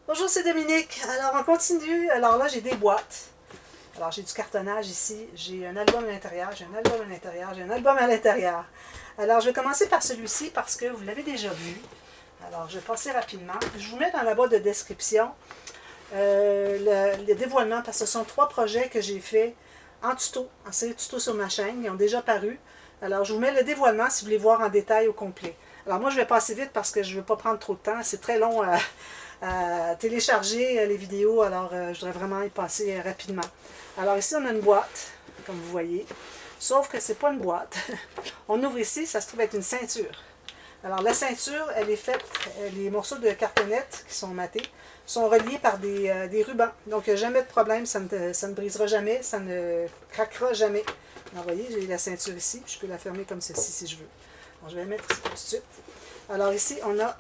Bonjour, c'est Dominique. Alors, on continue. Alors là, j'ai des boîtes. Alors, j'ai du cartonnage ici. J'ai un album à l'intérieur, j'ai un album à l'intérieur, j'ai un album à l'intérieur. Alors, je vais commencer par celui-ci parce que vous l'avez déjà vu. Alors, je vais passer rapidement. Je vous mets dans la boîte de description le dévoilement parce que ce sont 3 projets que j'ai faits en tuto, en série tuto sur ma chaîne. Ils ont déjà paru. Alors, je vous mets le dévoilement si vous voulez voir en détail au complet. Alors, moi, je vais passer vite parce que je ne veux pas prendre trop de temps. C'est très long à télécharger les vidéos, alors je voudrais vraiment y passer rapidement. Alors ici, on a une boîte, comme vous voyez, sauf que c'est pas une boîte. On ouvre ici, ça se trouve être une ceinture. Alors la ceinture, elle est faite, les morceaux de cartonnette qui sont matés sont reliés par des rubans. Donc il n'y a jamais de problème, ça ne brisera jamais, ça ne craquera jamais. Alors vous voyez, j'ai la ceinture ici, je peux la fermer comme ceci si je veux. Alors, je vais la mettre ici tout de suite. Alors ici, on a...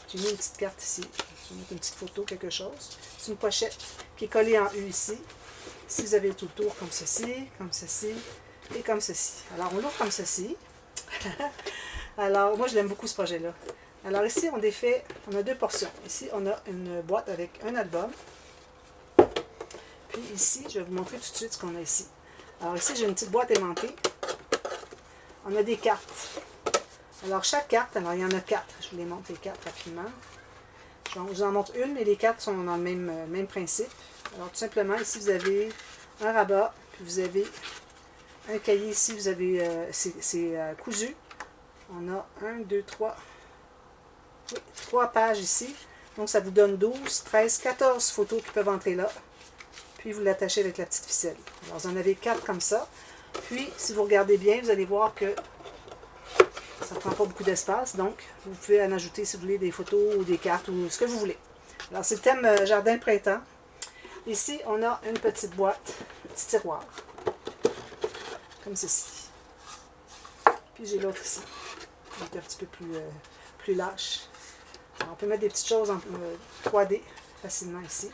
J'ai mis une petite carte ici. Je vais mettre une petite photo, quelque chose. C'est une pochette qui est collée en U ici. Si vous avez tout le tour comme ceci et comme ceci. Alors, on l'ouvre comme ceci. Alors, moi, je l'aime beaucoup ce projet-là. Alors ici, on défait, on a 2 portions. Ici, on a une boîte avec un album. Puis ici, je vais vous montrer tout de suite ce qu'on a ici. Alors ici, j'ai une petite boîte aimantée. On a des cartes. Alors, chaque carte, alors il y en a 4. Je vous les montre les 4 rapidement. Je vous en montre une, mais les 4 sont dans le même principe. Alors, tout simplement, ici, vous avez un rabat, puis vous avez un cahier ici, vous avez, c'est cousu. On a 1, 2, 3, oui, 3 pages ici. Donc, ça vous donne 12, 13, 14 photos qui peuvent entrer là. Puis, vous l'attachez avec la petite ficelle. Alors, vous en avez 4 comme ça. Puis, si vous regardez bien, vous allez voir que ça ne prend pas beaucoup d'espace, donc vous pouvez en ajouter si vous voulez des photos ou des cartes ou ce que vous voulez. Alors c'est le thème jardin de printemps. Ici, on a une petite boîte, un petit tiroir, comme ceci. Puis j'ai l'autre ici, qui est un petit peu plus lâche. Alors, on peut mettre des petites choses en 3D facilement ici,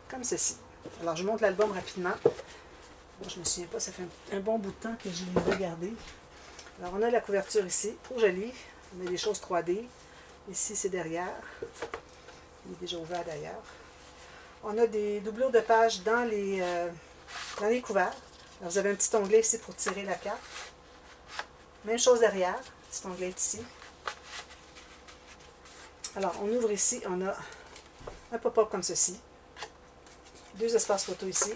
comme ceci. Alors je montre l'album rapidement. Bon, je ne me souviens pas, ça fait un bon bout de temps que je l'ai regardé. Alors, on a la couverture ici, trop jolie. On a des choses 3D. Ici, c'est derrière. Il est déjà ouvert d'ailleurs. On a des doublures de pages dans les couverts. Alors, vous avez un petit onglet ici pour tirer la carte. Même chose derrière. Petit onglet ici. Alors, on ouvre ici. On a un pop-up comme ceci. 2 espaces photo ici.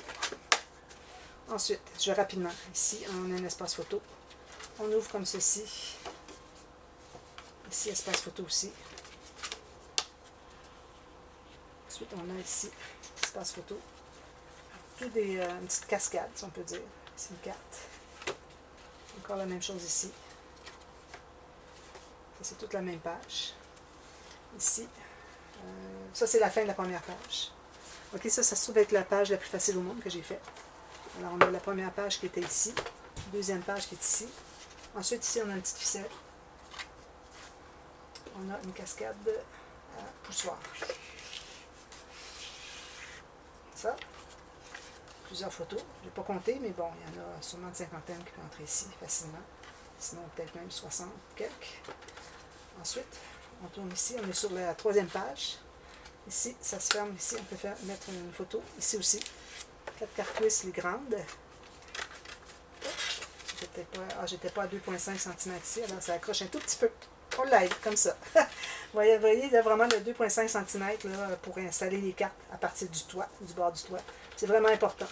Ensuite, je vais rapidement. Ici, on a un espace photo. On ouvre comme ceci. Ici, espace photo aussi. Ensuite, on a ici, espace photo. Tout une petite cascade, si on peut dire. Ici, une carte. Encore la même chose ici. Ça, c'est toute la même page. Ici. Ça, c'est la fin de la première page. OK, ça se trouve être la page la plus facile au monde que j'ai faite. Alors, on a la première page qui était ici. Deuxième page qui est ici. Ensuite, ici, on a une petite ficelle. On a une cascade à poussoir. Ça. Plusieurs photos. Je n'ai pas compté, mais bon, il y en a sûrement une cinquantaine qui peuvent entrer ici facilement. Sinon, peut-être même 60 quelques. Ensuite, on tourne ici. On est sur la 3e page. Ici, ça se ferme ici. On peut mettre une photo. Ici aussi. 4 cartouches, les grandes. J'étais pas à 2,5 cm ici, alors ça accroche un tout petit peu. On l'aide, comme ça. vous voyez, il y a vraiment le 2,5 cm là, pour installer les cartes à partir du toit, du bord du toit. C'est vraiment important.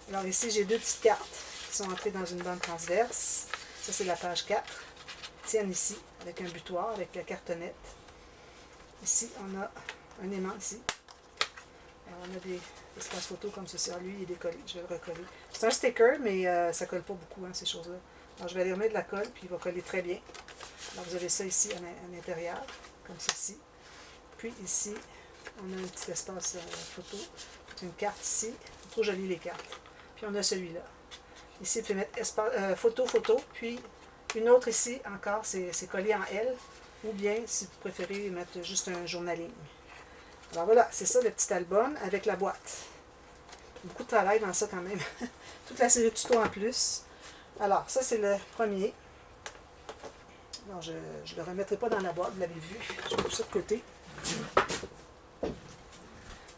Alors ici, j'ai 2 petites cartes qui sont entrées dans une bande transverse. Ça, c'est la page 4. Ils tiennent ici, avec un butoir, avec la cartonnette. Ici, on a un aimant ici. Alors, on a des espaces photo comme ceci. Lui, il est décollé. Je vais le recoller. C'est un sticker, mais ça ne colle pas beaucoup, hein, ces choses-là. Alors, je vais aller remettre de la colle, puis il va coller très bien. Alors, vous avez ça ici à l'intérieur, comme ceci. Puis ici, on a un petit espace photo. Une carte ici. C'est trop joli, les cartes. Puis on a celui-là. Ici, vous pouvez mettre photo, photo. Puis une autre ici, encore, c'est collé en L. Ou bien, si vous préférez, mettre juste un journaling. Alors voilà, c'est ça le petit album avec la boîte. Beaucoup de travail dans ça quand même. Toute la série tuto en plus. Alors, ça c'est le premier. Alors, je ne le remettrai pas dans la boîte, vous l'avez vu. Je mets tout ça de côté.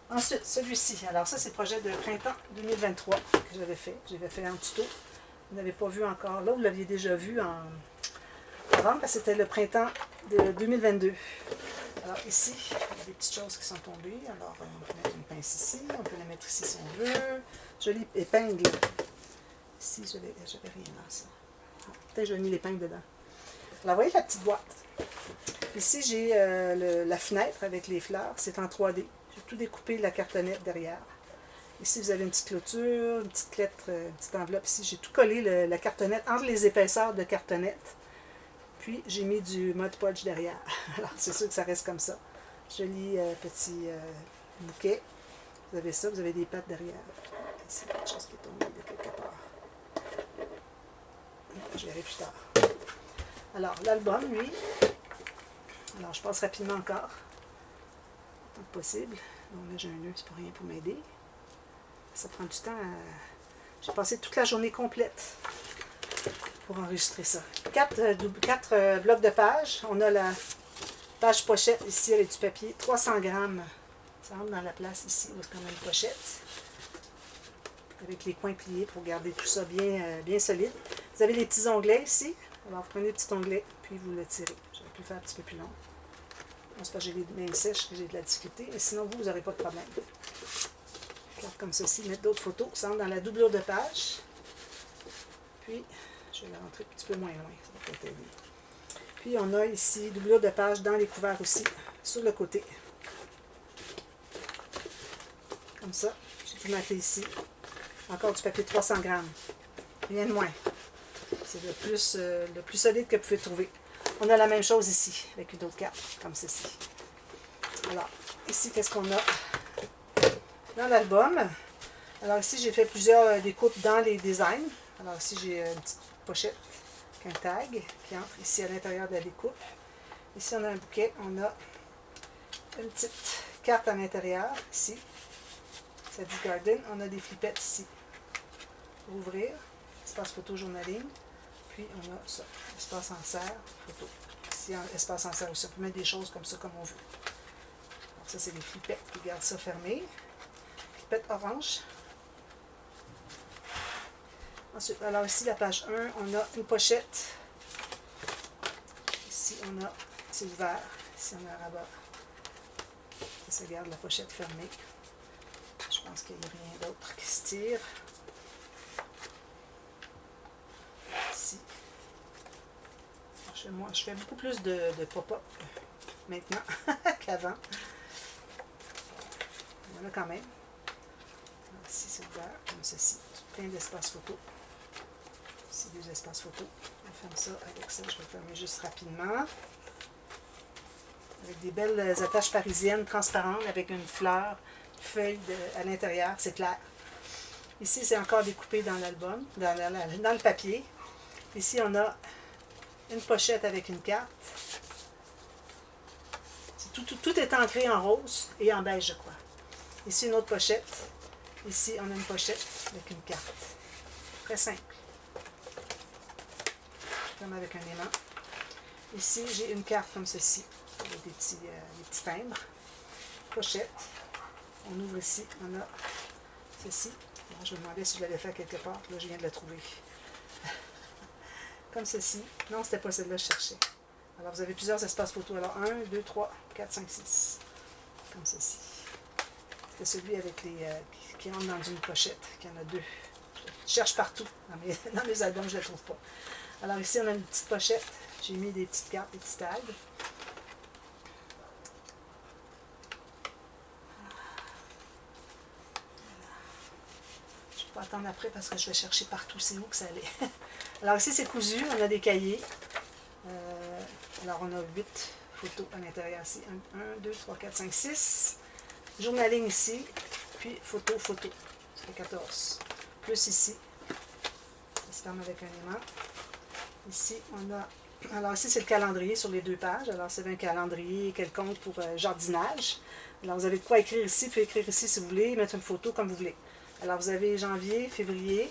Ensuite, celui-ci. Alors, ça, c'est le projet de printemps 2023 que j'avais fait. J'avais fait un tuto. Vous n'avez pas vu encore. Là, vous l'aviez déjà vu en novembre, parce que c'était le printemps de 2022. Alors, ici, il y a des petites choses qui sont tombées. Alors, on peut mettre une pince ici. On peut la mettre ici si on veut. Jolie épingle. Ici, j'avais rien dans ça. Peut-être que j'ai mis l'épingle dedans. Alors, vous voyez la petite boîte. Ici, j'ai la fenêtre avec les fleurs. C'est en 3D. J'ai tout découpé la cartonnette derrière. Ici, vous avez une petite clôture, une petite lettre, une petite enveloppe. Ici, j'ai tout collé la cartonnette entre les épaisseurs de cartonnette. Puis, j'ai mis du Mod Podge derrière. Alors, c'est sûr que ça reste comme ça. Joli petit bouquet. Vous avez ça, vous avez des pattes derrière. Ici, quelque chose qui est tombé de quelque part. Je verrai plus tard. Alors, l'album, lui. Alors, je passe rapidement encore. Tant que possible. Donc là, j'ai un nœud, c'est pas rien pour m'aider. Ça prend du temps. J'ai passé toute la journée complète pour enregistrer ça. 4 blocs de pages. On a la page pochette ici avec du papier. 300 grammes. Ça rentre dans la place ici où est-ce qu'on a une pochette. Avec les coins pliés pour garder tout ça bien solide. Vous avez les petits onglets ici. Alors, vous prenez le petit onglet, puis vous le tirez. J'aurais pu le faire un petit peu plus long. C'est parce que j'ai les mains sèches que j'ai de la difficulté. Mais sinon, vous n'aurez pas de problème. Regarde comme ceci, mettre d'autres photos. Ça rentre dans la doublure de page. Puis, je vais la rentrer un petit peu moins loin. Ça va peut-être aider. Puis, on a ici doublure de page dans les couverts aussi, sur le côté. Comme ça. J'ai tout marqué ici. Encore du papier de 300 grammes. Rien de moins. C'est le plus solide que vous pouvez trouver. On a la même chose ici, avec une autre carte, comme ceci. Alors, ici, qu'est-ce qu'on a dans l'album? Alors ici, j'ai fait plusieurs découpes dans les designs. Alors ici, j'ai une petite pochette avec un tag qui entre ici à l'intérieur de la découpe. Ici, on a un bouquet. On a une petite carte à l'intérieur, ici. Ça dit Garden. On a des flippettes ici. Pour ouvrir. Espace photo journaling. Puis on a ça. Espace en serre, photo. Ici, espace en serre aussi. On peut mettre des choses comme ça, comme on veut. Alors, ça, c'est des flippettes qui gardent ça fermé. Flippettes orange. Ensuite, alors ici, la page 1, on a une pochette. Ici, on a, c'est ouvert. Ici, on a un rabat. Ça garde la pochette fermée. Je pense qu'il n'y a rien d'autre qui se tire. Ici. Je fais beaucoup plus de pop-up maintenant qu'avant. Il y en a quand même. Alors, ici, c'est ouvert comme ceci. Plein d'espaces photo. Ici, 2 espaces photo. On ferme ça avec ça. Je vais le fermer juste rapidement. Avec des belles attaches parisiennes transparentes avec une fleur, une feuille à l'intérieur. C'est clair. Ici, c'est encore découpé dans l'album, dans le papier. Ici, on a une pochette avec une carte. Tout est ancré en rose et en beige, je crois. Ici, une autre pochette. Ici, on a une pochette avec une carte. Très simple. Comme avec un aimant. Ici, j'ai une carte comme ceci, avec des petits timbres. Pochette. On ouvre ici, on a ceci. Alors, je me demandais si je l'avais fait quelque part. Là, je viens de la trouver. Comme ceci. Non, c'était pas celle-là que je cherchais. Alors, vous avez plusieurs espaces photo. Alors, 1, 2, 3, 4, 5, 6. Comme ceci. C'était celui avec les qui rentre dans une pochette, qu'il y en a 2. Je cherche partout. Dans mes albums, je ne les trouve pas. Alors, ici, on a une petite pochette. J'ai mis des petites cartes, des petits tags. Je ne vais pas attendre après parce que je vais chercher partout. C'est où que ça allait. Alors, ici, c'est cousu. On a des cahiers. Alors, on a 8 photos à l'intérieur ici. 1, 2, 3, 4, 5, 6. Journaling ici. Puis, photo. Ça fait 14. Plus ici. Ça se ferme avec un aimant. Ici, on a... Alors, ici, c'est le calendrier sur les 2 pages. Alors, c'est un calendrier quelconque pour jardinage. Alors, vous avez de quoi écrire ici. Vous pouvez écrire ici si vous voulez. Mettre une photo comme vous voulez. Alors, vous avez janvier, février.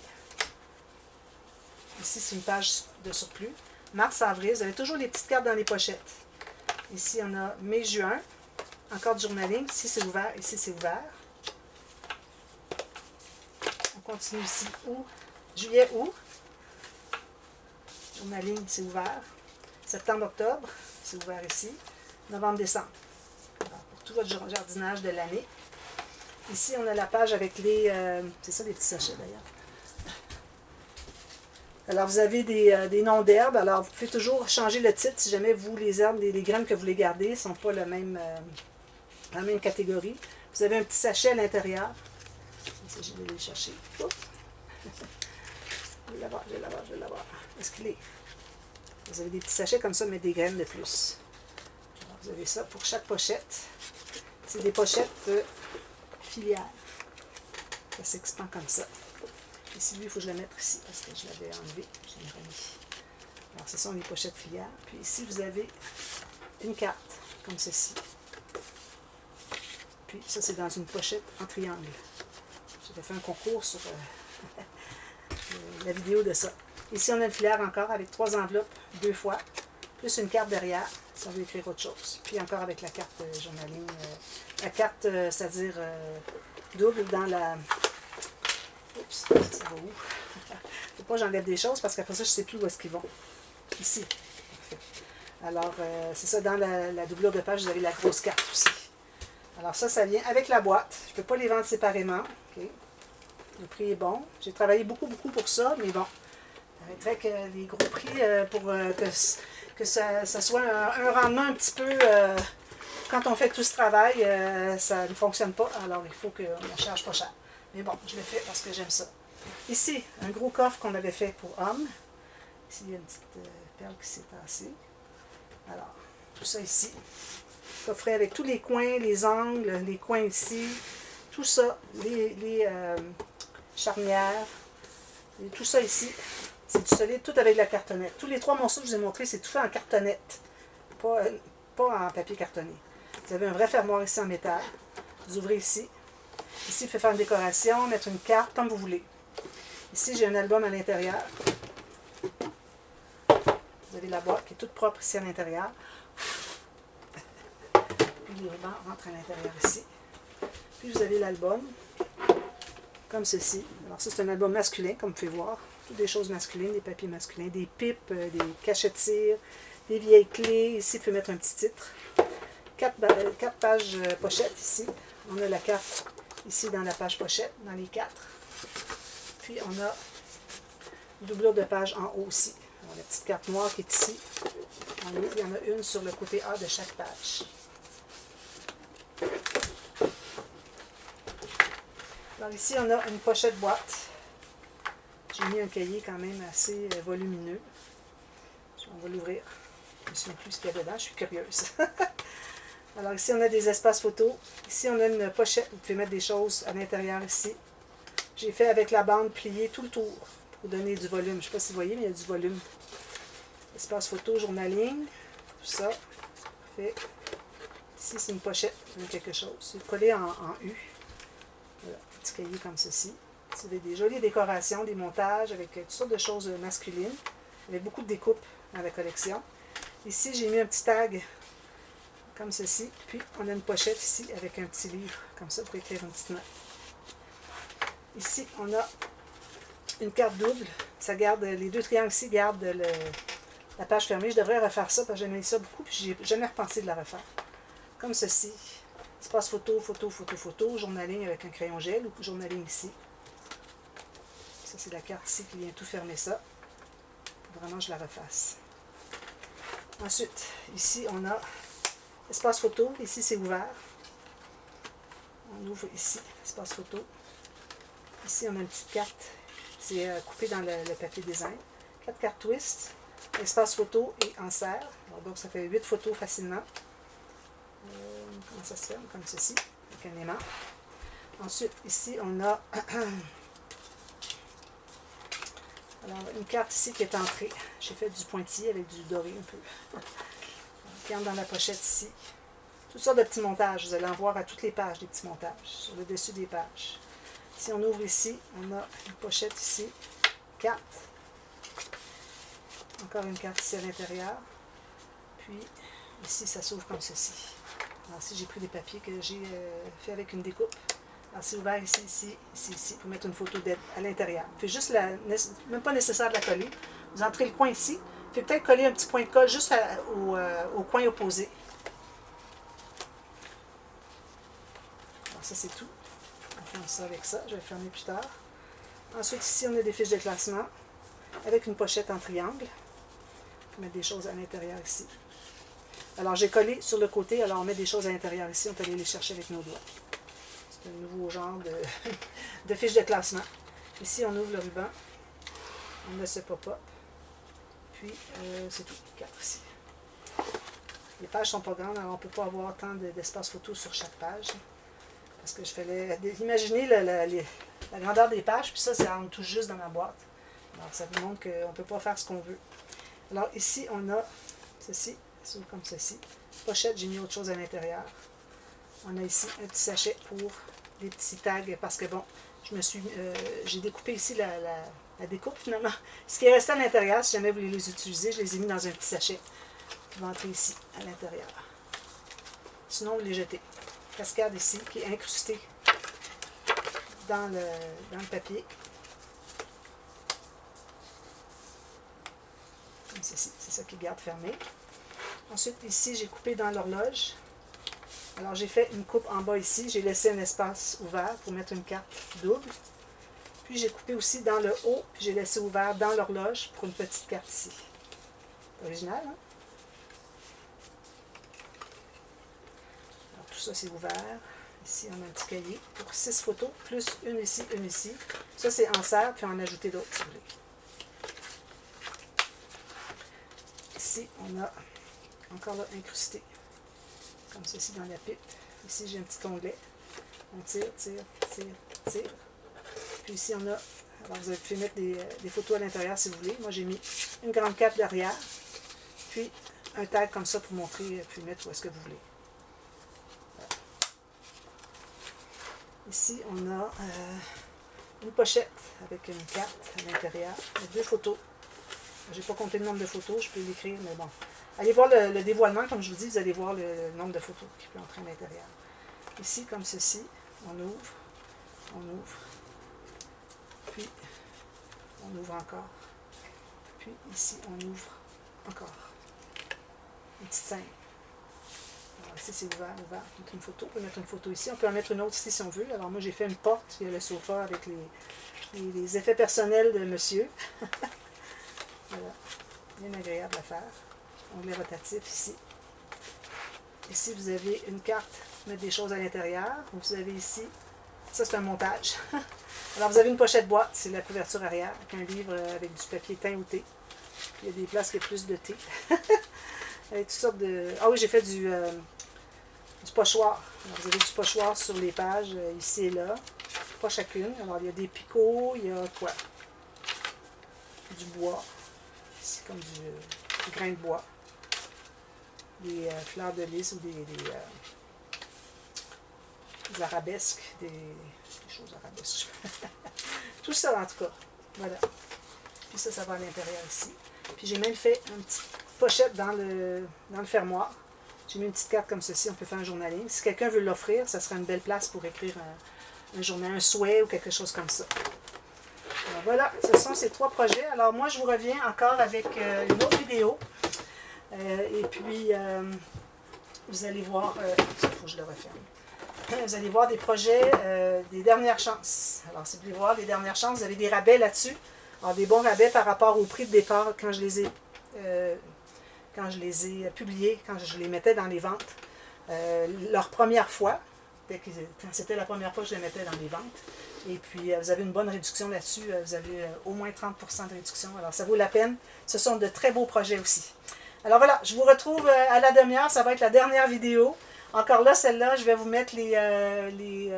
Ici, c'est une page de surplus. mars-avril. Vous avez toujours les petites cartes dans les pochettes. Ici, on a mai-juin. Encore du journaling. Ici, c'est ouvert. Ici, c'est ouvert. On continue ici. Juillet-août. Journaling, c'est ouvert. Septembre-octobre, c'est ouvert ici. Novembre-décembre. Pour tout votre jardinage de l'année. Ici, on a la page avec les... c'est ça, les petits sachets, d'ailleurs. Alors, vous avez des noms d'herbes. Alors, vous pouvez toujours changer le titre si jamais vous, les herbes, les graines que vous voulez garder ne sont pas la même catégorie. Vous avez un petit sachet à l'intérieur. Il s'agit d'aller le chercher. Oups. Je vais l'avoir, je vais l'avoir, je vais l'avoir. Est-ce qu'il est? Vous avez des petits sachets comme ça, mais des graines de plus. Alors, vous avez ça pour chaque pochette. C'est des pochettes filières. Ça s'expand comme ça. Ici, lui, il faut que je le mette ici parce que je l'avais enlevé. Je l'ai remis. Alors, ce sont les pochettes filières. Puis ici, vous avez une carte, comme ceci. Puis ça, c'est dans une pochette en triangle. J'avais fait un concours sur la vidéo de ça. Ici, on a une filière encore avec 3 enveloppes, 2 fois, plus une carte derrière, si on veut écrire autre chose. Puis encore avec la carte journaling, la carte, c'est-à-dire double dans la... Oups, ça va où? Faut pas que j'enlève des choses parce qu'après ça, je ne sais plus où est-ce qu'ils vont. Ici. Alors, c'est ça, dans la doublure de page, vous avez la grosse carte aussi. Alors ça vient avec la boîte. Je ne peux pas les vendre séparément. Okay. Le prix est bon. J'ai travaillé beaucoup pour ça, mais bon. Il paraîtrait que les gros prix, pour que ça soit un rendement un petit peu... quand on fait tout ce travail, ça ne fonctionne pas. Alors, il faut qu'on ne charge pas cher. Mais bon, je le fais parce que j'aime ça. Ici, un gros coffre qu'on avait fait pour hommes. Ici, il y a une petite perle qui s'est tassée. Alors, tout ça ici. Coffret avec tous les coins, les angles, les coins ici. Tout ça, les charnières. Et tout ça ici. C'est du solide, tout avec de la cartonnette. Tous les 3 morceaux que je vous ai montrés, c'est tout fait en cartonnette. Pas en papier cartonné. Vous avez un vrai fermoir ici en métal. Vous ouvrez ici. Ici, il fait faire une décoration, mettre une carte, comme vous voulez. Ici, j'ai un album à l'intérieur. Vous avez la boîte qui est toute propre ici à l'intérieur. Puis les rubans rentrent à l'intérieur ici. Puis vous avez l'album, comme ceci. Alors ça, c'est un album masculin, comme vous pouvez voir. Toutes des choses masculines, des papiers masculins, des pipes, des cachetières, des vieilles clés. Ici, il faut mettre un petit titre. 4 pages pochette ici. On a la carte ici dans la page pochette, dans les 4. Puis on a une doublure de page en haut aussi. Alors, la petite carte noire qui est ici. Il y en a une sur le côté A de chaque page. Alors ici, on a une pochette boîte. J'ai mis un cahier quand même assez volumineux. On va l'ouvrir. Je ne me souviens plus ce qu'il y a dedans, je suis curieuse. Alors ici, on a des espaces photos. Ici, on a une pochette. Vous pouvez mettre des choses à l'intérieur ici. J'ai fait avec la bande pliée tout le tour pour donner du volume. Je ne sais pas si vous voyez, mais il y a du volume. Espace photo, journaling, tout ça. Parfait. Ici, c'est une pochette avec quelque chose. C'est collé en U. Voilà, un petit cahier comme ceci. Vous avez des jolies décorations, des montages avec toutes sortes de choses masculines. Il y avait beaucoup de découpes dans la collection. Ici, j'ai mis un petit tag comme ceci. Puis, on a une pochette ici avec un petit livre, comme ça, pour écrire une petite note. Ici, on a une carte double. Ça garde, les 2 triangles ici gardent la page fermée. Je devrais refaire ça parce que j'aimais ça beaucoup, puis j'ai jamais repensé de la refaire. Comme ceci. Espace photo, photo, photo, photo. Journaling avec un crayon gel ou journaling ici. Ça, c'est la carte ici qui vient tout fermer ça. Pour vraiment que je la refasse. Ensuite, ici, on a espace photo. Ici, c'est ouvert. On ouvre ici, espace photo. Ici, on a une petite carte. C'est coupé dans le papier design. 4 cartes twist. Espace photo et en serre. Alors, donc, ça fait 8 photos facilement. Comment ça se ferme? Comme ceci, avec un aimant. Ensuite, ici, on a alors, une carte ici qui est entrée. J'ai fait du pointillé avec du doré un peu. Qui entre dans la pochette ici. Toutes sortes de petits montages. Vous allez en voir à toutes les pages, des petits montages, sur le dessus des pages. Si on ouvre ici, on a une pochette ici. 4. Encore une carte ici à l'intérieur. Puis ici, ça s'ouvre comme ceci. Alors ici, j'ai pris des papiers que j'ai fait avec une découpe. Alors c'est ouvert ici, ici, ici, ici, pour mettre une photo d'aide à l'intérieur. Fait juste même pas nécessaire de la coller. Vous entrez le coin ici. Fait peut-être coller un petit point de colle juste au coin opposé. Alors ça, c'est tout. On ferme ça avec ça. Je vais le fermer plus tard. Ensuite, ici, on a des fiches de classement avec une pochette en triangle. On met des choses à l'intérieur ici. Alors, j'ai collé sur le côté. Alors, on met des choses à l'intérieur ici. On peut aller les chercher avec nos doigts. C'est un nouveau genre de fiche de classement. Ici, on ouvre le ruban. On a ce pop-up. Puis, c'est tout. 4 ici. Les pages sont pas grandes, alors on ne peut pas avoir tant d'espace photo sur chaque page. Parce que je fallait imaginer la grandeur des pages, puis ça rentre tout juste dans ma boîte. Alors, ça vous montre qu'on ne peut pas faire ce qu'on veut. Alors, ici, on a ceci, ça s'ouvre comme ceci. Pochette, j'ai mis autre chose à l'intérieur. On a ici un petit sachet pour des petits tags, parce que bon, j'ai découpé ici la découpe finalement. Ce qui est resté à l'intérieur, si jamais vous voulez les utiliser, je les ai mis dans un petit sachet. Vous entrez ici, à l'intérieur. Sinon, vous les jetez. Cascade ici, qui est incrustée dans le papier. Comme ceci, c'est ça qui garde fermé. Ensuite, ici, j'ai coupé dans l'horloge. Alors, j'ai fait une coupe en bas ici. J'ai laissé un espace ouvert pour mettre une carte double. Puis, j'ai coupé aussi dans le haut. Puis, j'ai laissé ouvert dans l'horloge pour une petite carte ici. Original, hein? Alors, tout ça, c'est ouvert. Ici, on a un petit cahier pour 6 photos, plus une ici, une ici. Ça, c'est en serre, puis en ajouter d'autres, si vous voulez. Ici, on a encore là incrusté, comme ceci dans la pipe. Ici, j'ai un petit onglet. On tire, tire, tire, tire. Puis ici, on a, alors vous pouvez mettre des photos à l'intérieur si vous voulez. Moi, j'ai mis une grande cape derrière, puis un tag comme ça pour montrer, puis mettre où est-ce que vous voulez. Voilà. Ici, on a une pochette avec une carte à l'intérieur, 2 photos. Je n'ai pas compté le nombre de photos, je peux l'écrire, mais bon. Allez voir le dévoilement, comme je vous dis, vous allez voir le nombre de photos qui peut entrer à l'intérieur. Ici, comme ceci, on ouvre, puis on ouvre encore, puis ici, on ouvre encore. Une petite scène. Alors ici, c'est ouvert, ouvert. Mettre une photo, on peut mettre une photo ici, on peut en mettre une autre ici si on veut. Alors moi, j'ai fait une porte, il y a le sofa avec les effets personnels de monsieur. Voilà, bien agréable à faire. Onglet rotatif ici. Ici, vous avez une carte pour mettre des choses à l'intérieur. Vous avez ici, ça c'est un montage. Alors, vous avez une pochette boîte, c'est la couverture arrière, avec un livre avec du papier teint ou thé. Il y a des places qui ont plus de thé. Avec toutes sortes de... Ah oui, j'ai fait du pochoir. Alors, vous avez du pochoir sur les pages, ici et là. Pas chacune. Alors, il y a des picots, il y a quoi? Du bois. Ici, comme du grain de bois. Des fleurs de lys ou des arabesques, des choses arabesques. Tout ça, en tout cas. Voilà. Puis ça va à l'intérieur ici. Puis j'ai même fait une petite pochette dans le fermoir. J'ai mis une petite carte comme ceci, on peut faire un journaling. Si quelqu'un veut l'offrir, ça sera une belle place pour écrire un journal, un souhait ou quelque chose comme ça. Alors voilà, ce sont ces 3 projets. Alors moi, je vous reviens encore avec une autre vidéo. Et puis, vous allez voir, il faut que je le referme. Vous allez voir des projets des dernières chances. Alors, si vous voulez voir des dernières chances, vous avez des rabais là-dessus. Alors, des bons rabais par rapport au prix de départ quand je les ai publiés, quand je les mettais dans les ventes. Leur première fois, c'était la première fois que je les mettais dans les ventes. Et puis, vous avez une bonne réduction là-dessus. Vous avez au moins 30% de réduction. Alors, ça vaut la peine. Ce sont de très beaux projets aussi. Alors voilà, je vous retrouve à la demi-heure. Ça va être la dernière vidéo. Encore là, celle-là, je vais vous mettre les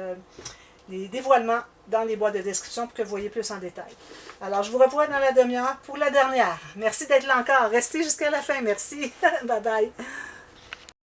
dévoilements dans les boîtes de description pour que vous voyez plus en détail. Alors, je vous revois dans la demi-heure pour la dernière. Merci d'être là encore. Restez jusqu'à la fin. Merci. Bye bye.